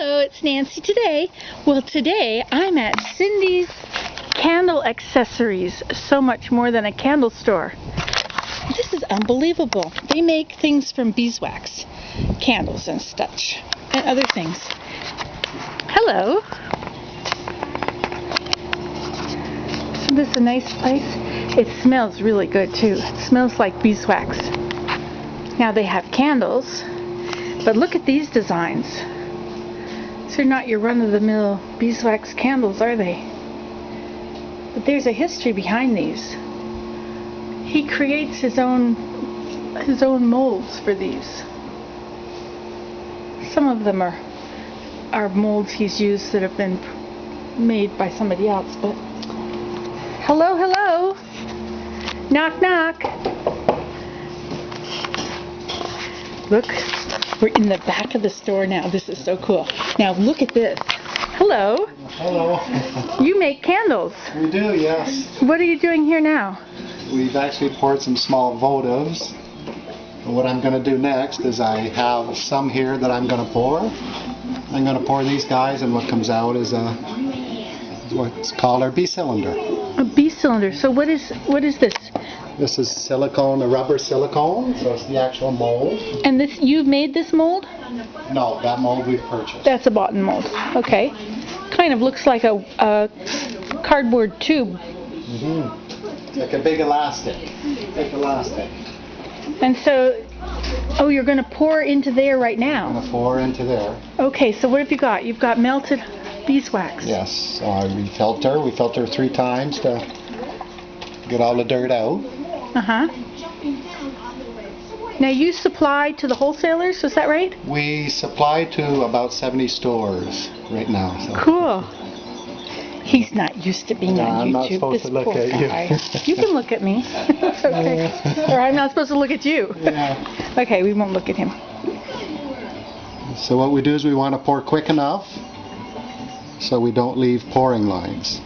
Hello, it's Nancy today. Well, today I'm at Cindy's Candle Accessories. So much more than a candle store. This is unbelievable. They make things from beeswax, candles and such, and other things. Hello. Isn't this a nice place? It smells really good too. It smells like beeswax. Now they have candles, but look at these designs. These are not your run-of-the-mill beeswax candles, are they? But there's a history behind these. He creates his own molds for these. Some of them are molds he's used that have been made by somebody else. But hello, hello. Knock, knock. Look, we're in the back of the store now. This is so cool. Now look at this. Hello. Hello. You make candles. We do, yes. What are you doing here now? We've actually poured some small votives. And what I'm going to do next is I have some here that I'm going to pour. I'm going to pour these guys, and what comes out is what's called our bee cylinder. A bee cylinder. So what is this? This is silicone, a rubber silicone, so it's the actual mold. And this, you've made this mold? No, that mold we've purchased. That's a bought mold. Okay. Kind of looks like a cardboard tube. Mm-hmm. Like a big elastic. Big elastic. And so, oh, you're going to pour into there right now. I'm going to pour into there. Okay, so what have you got? You've got melted beeswax. Yes, so we filter 3 times to get all the dirt out. Uh-huh. Now you supply to the wholesalers, is that right? We supply to about 70 stores right now. So. Cool. He's not used to being on I'm YouTube. not supposed this to look poor at guy. you. You can look at me. That's okay. Or I'm not supposed to look at you. Yeah. Okay, we won't look at him. So what we do is we want to pour quick enough so we don't leave pouring lines.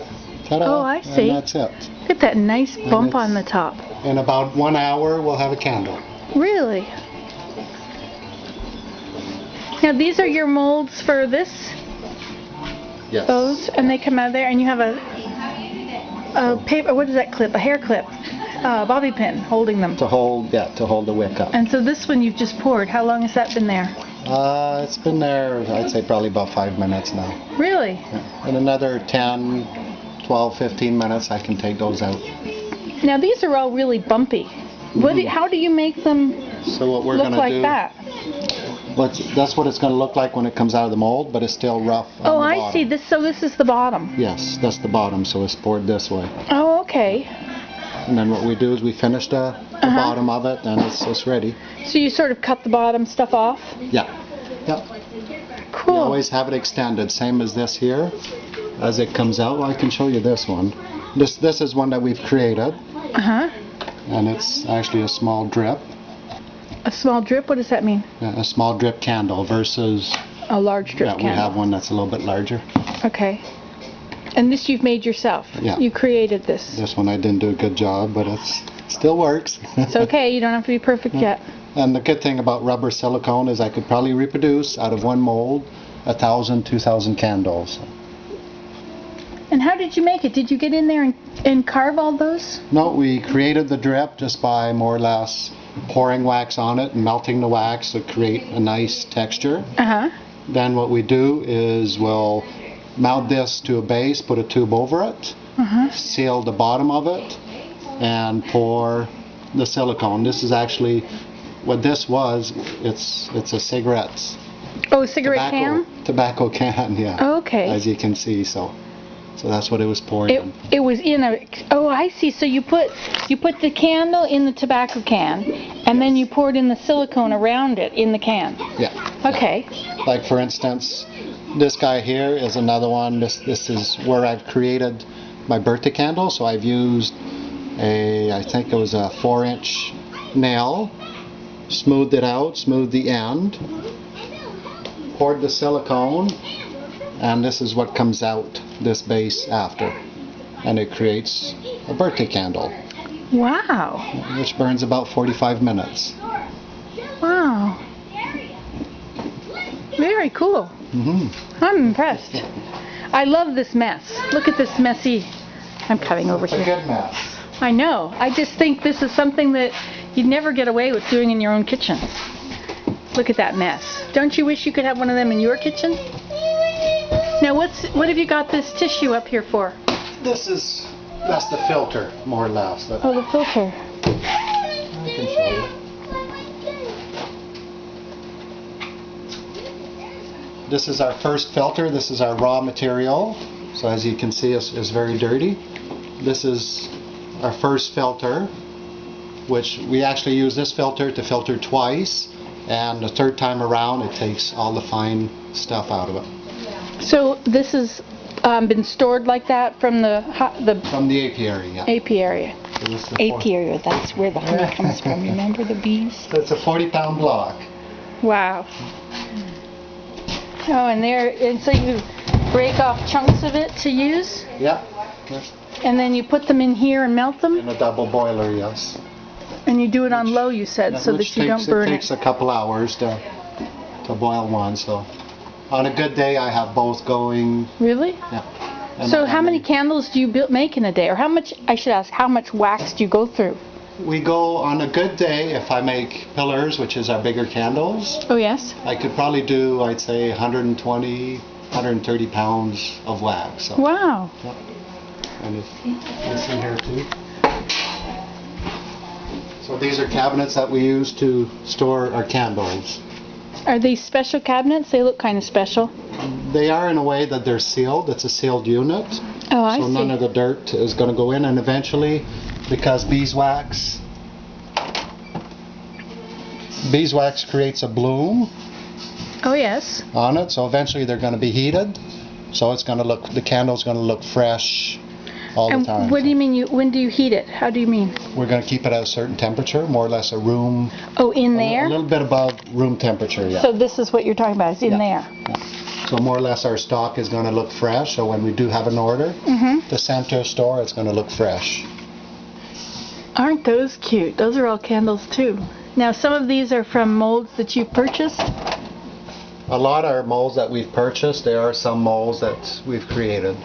Ta-da! Oh, I see. And that's it. Look at that nice bump on the top. In about 1 hour, we'll have a candle. Really? Now these are your molds for this? Yes. Those? And they come out of there, and you have a paper, what is that clip? A hair clip. Bobby pin holding them. To hold the wick up. And so this one you've just poured. How long has that been there? It's been there, I'd say probably about 5 minutes now. Really? Yeah. In another 10, 12, 15 minutes, I can take those out. Now these are all really bumpy. How do you make them so what we're look gonna like do, that? That's what it's going to look like when it comes out of the mold, but it's still rough on the I bottom. see. So this is the bottom. Yes, that's the bottom, so it's poured this way. Oh, okay. And then what we do is we finish the bottom of it, and it's ready. So you sort of cut the bottom stuff off? Yeah. Yep. Cool. You always have it extended, same as this here. As it comes out, well, I can show you this one. This is one that we've created. Uh-huh. And it's actually a small drip. A small drip? What does that mean? A small drip candle versus A large drip candle. we have one that's a little bit larger. Okay. And this you've made yourself? Yeah. You created this? This one I didn't do a good job, but it still works. It's okay. You don't have to be perfect yet. And the good thing about rubber silicone is I could probably reproduce out of one mold 1,000, 2,000 candles. And how did you make it? Did you get in there and carve all those? No, we created the drip just by more or less pouring wax on it and melting the wax to create a nice texture. Uh-huh. Then what we do is we'll mount this to a base, put a tube over it, seal the bottom of it, and pour the silicone. This is actually what this was. It's a cigarette. Oh, a cigarette can? Tobacco can, yeah. Okay. As you can see, so that's what it was poured in. It was in a. Oh, I see. So you put the candle in the tobacco can, and then you poured in the silicone around it in the can. Yeah. Okay. Like for instance, this guy here is another one. This is where I've created my birthday candle. So I've used I think it was a 4-inch nail, smoothed it out, smoothed the end, poured the silicone, and this is what comes out, this base after. And it creates a birthday candle. Wow. Which burns about 45 minutes. Wow. Very Very cool. I'm impressed. I love this mess. Look at this messy. I'm cutting over It's a here. good mess. I know. I just think this is something that you'd never get away with doing in your own kitchen. Look at that mess. Don't you wish you could have one of them in your kitchen? Now what have you got this tissue up here for? That's the filter, more or less. Oh, the filter. I can show you. This is our first filter. This is our raw material. So as you can see, it's very dirty. This is our first filter, which we actually use this filter to filter twice. And the third time around, it takes all the fine stuff out of it. So this has been stored like that from the From the apiary, yeah. apiary. So this is the Apiary, that's where the honey comes from. Remember the bees? So it's a 40-pound block. Wow. Oh, and so you break off chunks of it to use, Yeah. and then you put them in here and melt them, In a double boiler, yes. and you do it on low, you said, so Which that you don't burn It takes a couple hours to boil one. So on a good day, I have both going. Really? Yeah. And So how many candles do you make in a day, or how much? I should ask, how much wax do you go through? We go on a good day. If I make pillars, which is our bigger candles, Oh yes. I could probably do, I'd say, 120, 130 pounds of wax. So, Wow. and it's in here too. So these are cabinets that we use to store our candles. Are these special cabinets? They look kind of special. They are in a way that they're sealed. It's a sealed unit. Oh, I So none see. of the dirt is going to go in, and eventually, because beeswax creates a bloom Oh yes. on it, so eventually they're going to be heated. So it's going to look, the candle's going to look fresh all the And time. what do you mean? When do you heat it? How do you mean? We're going to keep it at a certain temperature, more or less a room, Oh, in a there. little bit above room temperature. Yeah. So this is what you're talking about. It's in Yeah. there. So more or less our stock is going to look fresh. So when we do have an order to send to a store, it's going to look fresh. Aren't those cute? Those are all candles too. Now some of these are from molds that you purchased. A lot are molds that we've purchased. There are some molds that we've created.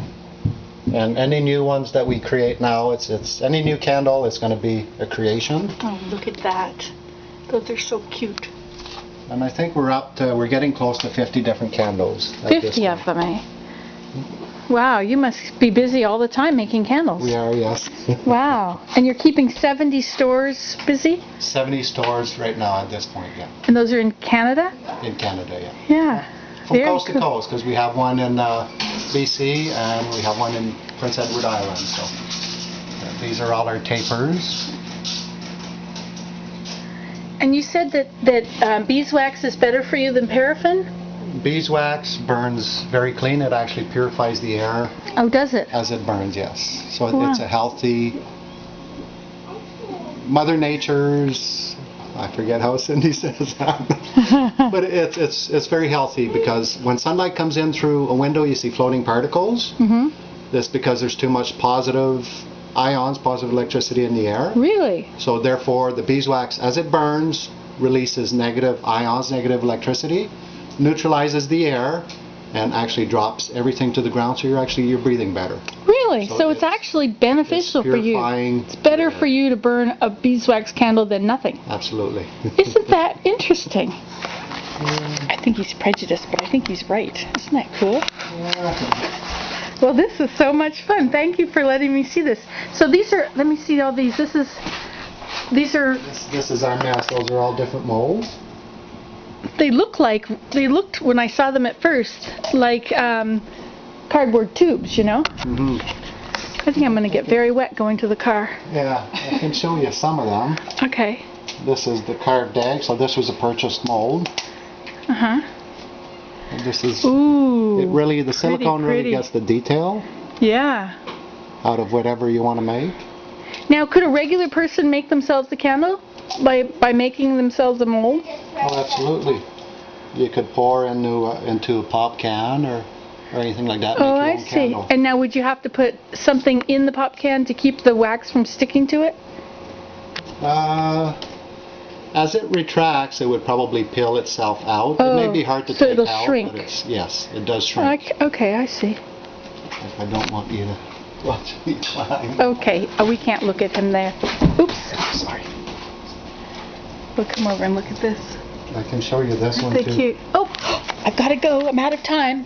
And any new ones that we create now, it's any new candle, it's going to be a creation. Oh, look at that. Those are so cute. And I think we're getting close to 50 different candles. at this 50 point. of them, eh? Wow, you must be busy all the time making candles. We are, yes. Wow. And you're keeping 70 stores busy? 70 stores right now at this point, yeah. And those are in Canada? In Canada, yeah. Yeah. From Very coast to cool. coast, because we have one in BC and we have one in Prince Edward Island. So these are all our tapers. And you said that beeswax is better for you than paraffin? Beeswax burns very clean. It actually purifies the air Oh, does it? as it burns, yes. So Wow. it's a healthy... Mother Nature's... I forget how Cindy says that. But it's very healthy, because when sunlight comes in through a window, you see floating particles. That's because there's too much positive ions, positive electricity in the air. Really? So therefore, the beeswax, as it burns, releases negative ions, negative electricity, neutralizes the air, and actually drops everything to the ground, so you're breathing better. Really? So So it's it's- actually beneficial for you. Purifying. It's better for you to burn a beeswax candle than nothing. Absolutely. Isn't that interesting? I think he's prejudiced, but I think he's right. Isn't that cool? Well, this is so much fun. Thank you for letting me see this. So these are, let me see all these. These are, This is our mess. Those are all different molds. they looked, when I saw them at first, like cardboard tubes, you know? I think I'm going to get very wet going to the car. Yeah, I can show you some of them. Okay. This is the carved egg, so this was a purchased mold. Uh-huh. And this is, Ooh. the silicone really pretty. gets the detail Yeah. out of whatever you want to make. Now, could a regular person make themselves a candle by making themselves a mold? Oh, absolutely. You could pour into a pop can or anything like that. Oh, make your I own see. candle. And now would you have to put something in the pop can to keep the wax from sticking to it? As it retracts, it would probably peel itself out. It may be hard to so take it'll out, shrink. but yes, it does shrink. Okay, I see. I don't want you to watch me climb. Okay, we can't look at him there. Oops, sorry. We'll come over and look at this. I can show you this one They're too. cute. Oh, I've got to go. I'm out of time.